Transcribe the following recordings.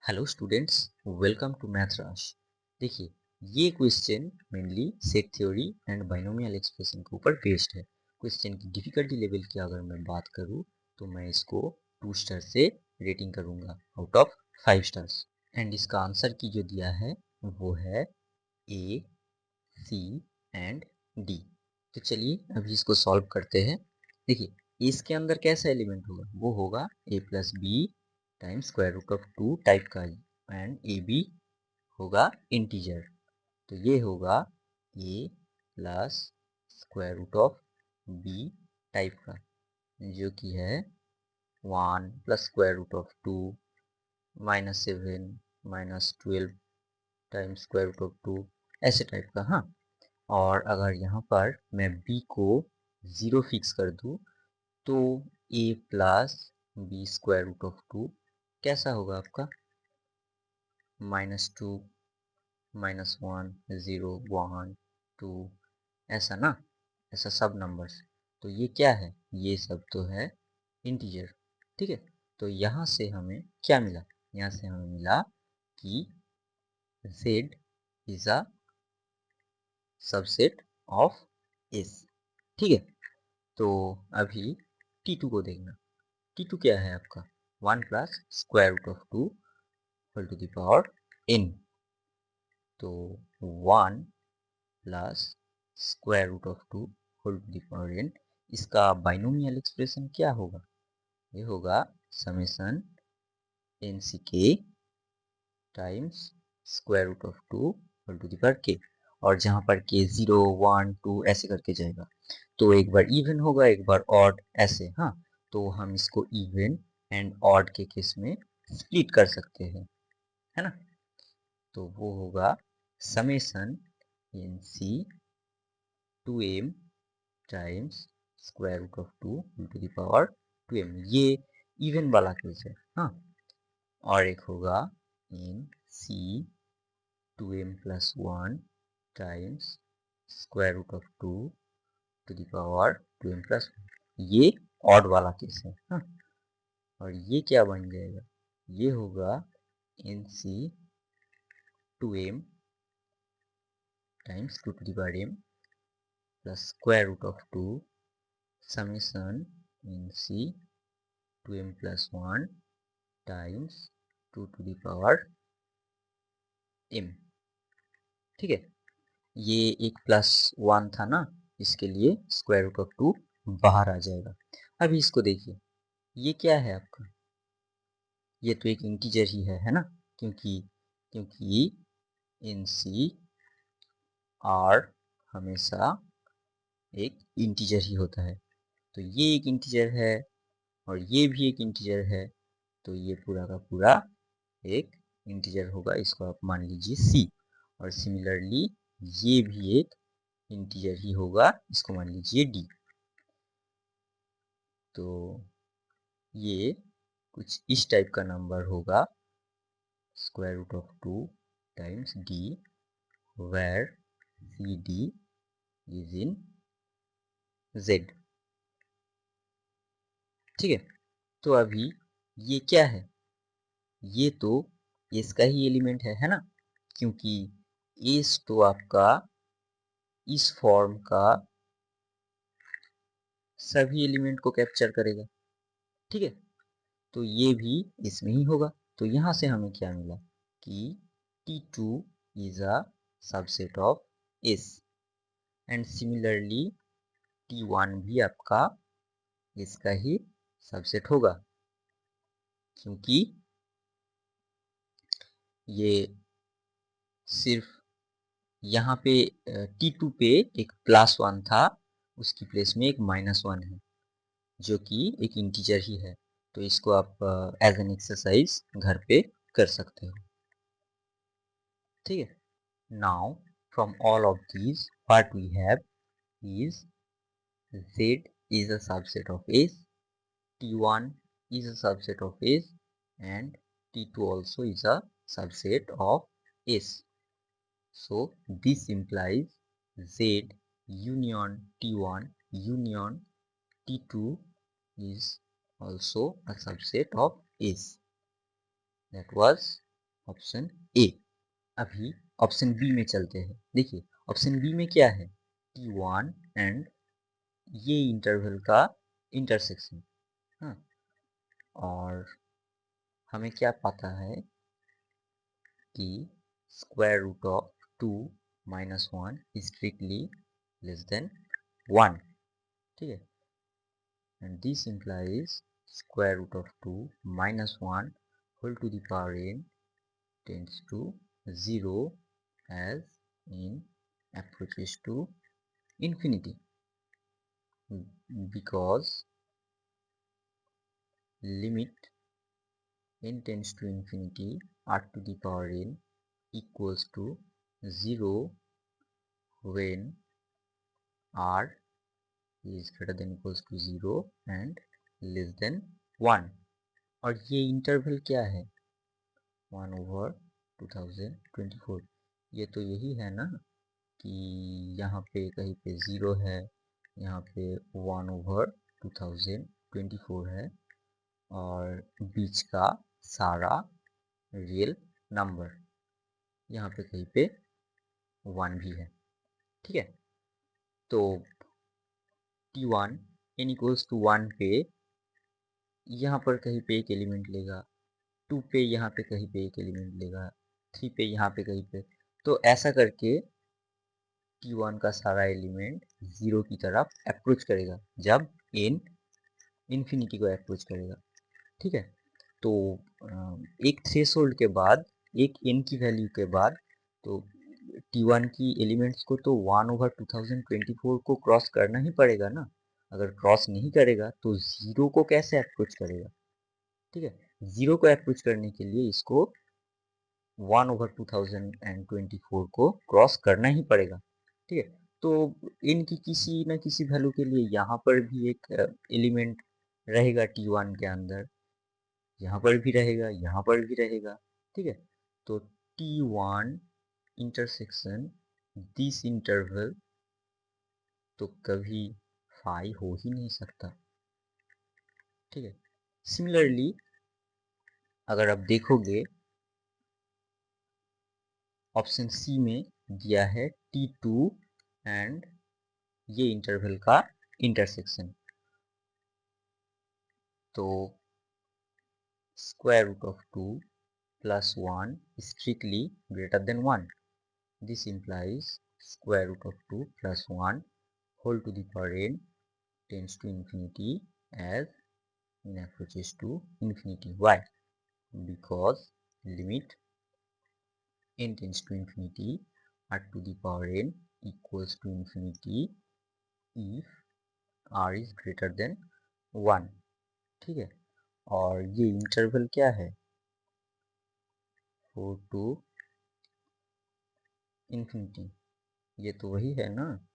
Hello students, welcome to Math Rush. देखिए, ये question mainly set theory and binomial expression के ऊपर based है। क्वेश्चन की डिफिकल्टी लेवल की अगर मैं बात करूँ तो मैं इसको 2 स्टार से रेटिंग करूँगा आउट ऑफ 5 स्टार्स। एंड इसका आंसर की जो दिया है वो है ए, सी एंड डी। तो चलिए अभी इसको सॉल्व करते हैं। देखिए, इसके अंदर कैसा एलिमेंट होगा, वो होगा A plus B times square root of 2 type का, एंड ए बी होगा इंटीजर। तो ये होगा A plus square root of B type का, जो कि है 1 plus square root of 2 -7 -12 times square root of 2, ऐसे टाइप का। हाँ, और अगर यहाँ पर मैं b को 0 फिक्स कर दूँ तो a plus B square root of 2 कैसा होगा आपका, -2 -1 0 1 2, ऐसा ना, ऐसा सब नंबर्स। तो ये क्या है, ये सब तो है इंटीजर। ठीक है, तो यहाँ से हमें क्या मिला, यहाँ से हमें मिला कि z is a subset of s। ठीक है, तो अभी T2 को देखना। T2 क्या है आपका, 1 plus square root of 2 whole to the power n। तो 1 plus square root of 2 whole to the power n, इसका बाइनोमियल एक्सप्रेशन क्या होगा, ये होगा समेशन एन सी के times square root of 2 whole to the power k। और जहाँ पर k 0 1 2 ऐसे करके जाएगा, तो एक बार इवन होगा एक बार ऑड, ऐसे। हाँ, तो हम इसको इवन एंड ऑड के केस में स्प्लिट कर सकते हैं, है ना। तो वो होगा summation N C 2m times square root of 2 to the power 2m, ये इवन वाला केस है। हाँ, और एक होगा N C 2m plus 1 times square root of 2 to the power 2m plus 1, ये ऑड वाला केस है। हाँ, और ये क्या बन जाएगा, ये होगा N C 2m times 2 to the power m plus square root of 2 summation N C 2m plus 1 times 2 to the power m। ठीक है, ये एक प्लस 1 था ना, इसके लिए स्क्वायर रूट ऑफ 2 बाहर आ जाएगा। अभी इसको देखिए, ये क्या है आपका, ये तो एक इंटीजर ही है ना, क्योंकि क्योंकि इन सी आर हमेशा एक इंटीजर ही होता है। तो ये एक इंटीजर है और ये भी एक इंटीजर है, तो ये पूरा का पूरा एक इंटीजर होगा, इसको आप मान लीजिए c। और सिमिलरली ये भी एक इंटीजर ही होगा, इसको मान लीजिए d। तो ये कुछ इस टाइप का नंबर होगा, square root of 2 times d, where C D is in z। ठीक है, तो अभी ये क्या है, ये तो इसका ही एलिमेंट है ना, क्योंकि इस तो आपका इस फॉर्म का सभी एलिमेंट को कैप्चर करेगा। ठीक है, तो ये भी इसमें ही होगा। तो यहाँ से हमें क्या मिला कि T2 is a subset of S, and similarly T1 भी आपका इसका ही सबसेट होगा, क्योंकि ये सिर्फ यहाँ पे T2 पे एक +1 था, उसकी प्लेस में एक -1 है, जो कि एक इंटीजर ही है। तो इसको आप एज एन एक्सरसाइज घर पे कर सकते हो। ठीक है, now from all of these what we have is Z is a subset of S, T1 is a subset of S, and T2 also is a subset of S. So this implies Z union T1 union T2 is also a subset of S. That was option A. अभी option B में चलते हैं। देखिए option B में क्या है, T1 and ये interval का इंटरसेक्शन। हाँ, और हमें क्या पता है कि square root of 2 minus 1 strictly less than 1, ठीक है, and this implies square root of 2 minus 1 whole to the power n tends to 0 as n approaches to infinity, because limit n tends to infinity r to the power n equals to 0 when r is greater than equals to 0 and less than 1। और ये interval क्या है, 1/2024। ये तो यही है ना कि यहाँ पे कहीं पे 0 है, यहाँ पे 1/2024 है, और बीच का सारा रियल नंबर यहाँ पे कहीं पे 1 भी है, ठीक है। तो T1 n इक्वल्स टू 1 पे यहाँ पर कहीं पे एक एलिमेंट लेगा, 2 पे यहाँ पे कहीं पे एक एलिमेंट लेगा, 3 पे यहाँ पे कहीं पे, तो ऐसा करके T1 का सारा एलिमेंट 0 की तरफ अप्रोच करेगा जब n इन्फिनिटी को अप्रोच करेगा, ठीक है। तो एक थ्रेशोल्ड के बाद, एक n की वैल्यू के बाद, तो T1 की एलिमेंट्स को तो 1/2024 को क्रॉस करना ही पड़ेगा ना। अगर क्रॉस नहीं करेगा तो 0 को कैसे अप्रोच करेगा, ठीक है। 0 को अप्रोच करने के लिए इसको 1/2024 को क्रॉस करना ही पड़ेगा, ठीक है। तो इनकी किसी न किसी वैल्यू के लिए यहाँ पर भी एक एलिमेंट रहेगा T1 के अंदर, यहाँ पर भी रहेगा, यहाँ पर भी रहेगा, ठीक है। तो T1 इंटरसेक्शन दिस इंटरवल तो कभी फाई हो ही नहीं सकता, ठीक है। सिमिलरली अगर आप देखोगे ऑप्शन सी में दिया है T2 एंड ये इंटरवल का इंटरसेक्शन, तो square root of 2 plus 1 strictly greater than 1। This implies square root of 2 plus 1 whole to the power n tends to infinity as n approaches to infinity। Why? Because limit n tends to infinity r to the power n equals to infinity if r is greater than 1, ठीक है। और ये interval क्या है, 4 to infinity, ये तो वही है ना।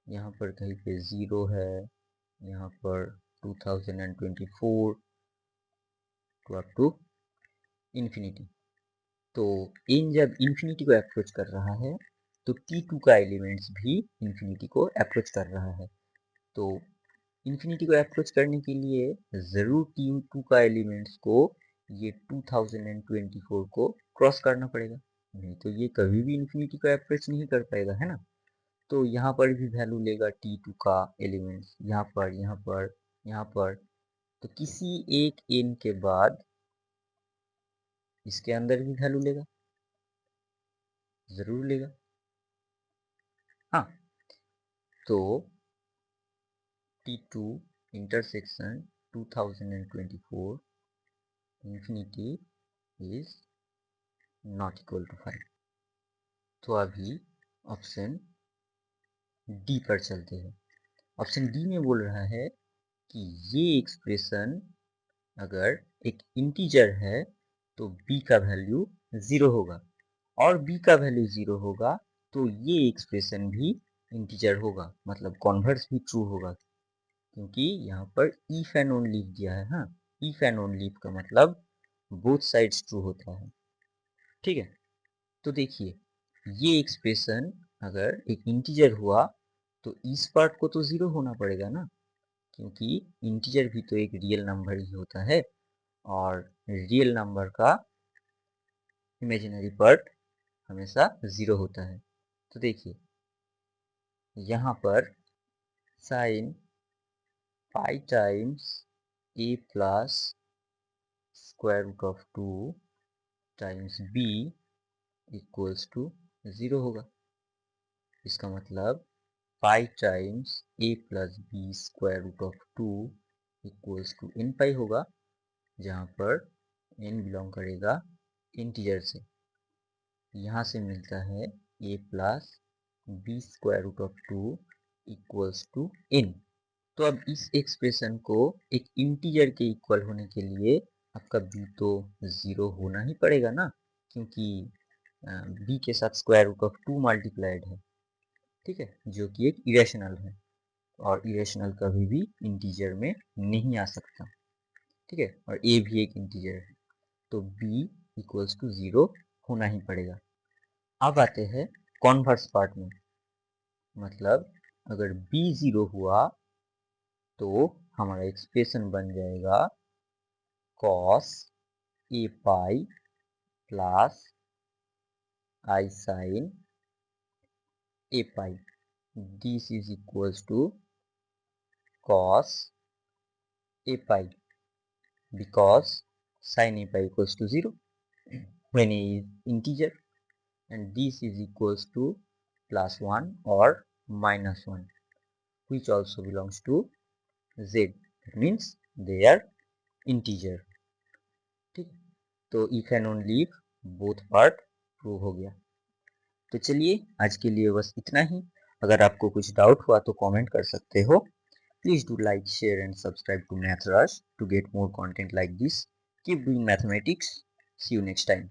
यहाँ पर कहीं पे 0 है, यहाँ पर 2024 टू अप टू इन्फिनिटी। तो इन जब इन्फिनिटी को अप्रोच कर रहा है तो T2 का एलिमेंट्स भी इन्फिनिटी को अप्रोच कर रहा है। तो इन्फिनिटी को अप्रोच करने के लिए ज़रूर T2 का एलिमेंट्स को ये 2024 को क्रॉस करना पड़ेगा, नहीं तो ये कभी भी इन्फिनिटी को अप्रोच नहीं कर पाएगा, है ना। तो यहाँ पर भी वैल्यू लेगा T2 का एलिमेंट्स, यहाँ पर, यहाँ पर, यहाँ पर, तो किसी एक n के बाद इसके अंदर भी वैल्यू लेगा, जरूर लेगा। हाँ, तो T2 intersection 2024 infinity is not equal to 5। तो अभी ऑप्शन डी पर चलते हैं। ऑप्शन डी में बोल रहा है कि ये एक्सप्रेशन अगर एक इंटीजर है तो b का वैल्यू 0 होगा, और b का वैल्यू 0 होगा तो ये एक्सप्रेशन भी इंटीजर होगा, मतलब कॉन्वर्स भी ट्रू होगा, क्योंकि यहाँ पर इफ एंड ओनली दिया है। हाँ, इफ एंड ओनली का मतलब बोथ साइड्स ट्रू होता है, ठीक है। तो देखिए ये एक्सप्रेशन अगर एक इंटीजर हुआ तो इस पार्ट को तो 0 होना पड़ेगा ना, क्योंकि इंटीजर भी तो एक रियल नंबर ही होता है, और रियल नंबर का इमेजिनरी पार्ट हमेशा 0 होता है। तो देखिए यहाँ पर sine pi times a plus square root of 2 times b equals to 0 होगा। इसका मतलब pi times a plus B square root of 2 equals to n pi होगा, जहाँ पर n बिलोंग करेगा इंटीजर से। यहाँ से मिलता है a plus B square root of 2 equals to n। तो अब इस एक्सप्रेशन को एक इंटीजर के इक्वल होने के लिए आपका b तो 0 होना ही पड़ेगा ना, क्योंकि b के साथ स्क्वायर रूट ऑफ 2 मल्टीप्लाइड है, ठीक है, जो कि एक इरेशनल है और इरेशनल कभी भी इंटीजर में नहीं आ सकता, ठीक है, और a भी एक इंटीजर है, तो b इक्वल्स टू 0 होना ही पड़ेगा। अब आते हैं कॉन्वर्स पार्ट में, मतलब अगर b 0 हुआ तो हमारा एक्सप्रेशन बन जाएगा cos a pi plus i sin a pi. This is equals to cos a pi because sin a pi equals to 0 when a is integer, and this is equals to plus 1 or minus 1, which also belongs to z, that means they are integer, ठीक। तो if and only if both part prove हो गया। तो चलिए आज के लिए बस इतना ही। अगर आपको कुछ डाउट हुआ तो कमेंट कर सकते हो। Please do like, share and subscribe to Math Rush to get more content like this. Keep doing mathematics. See you next time.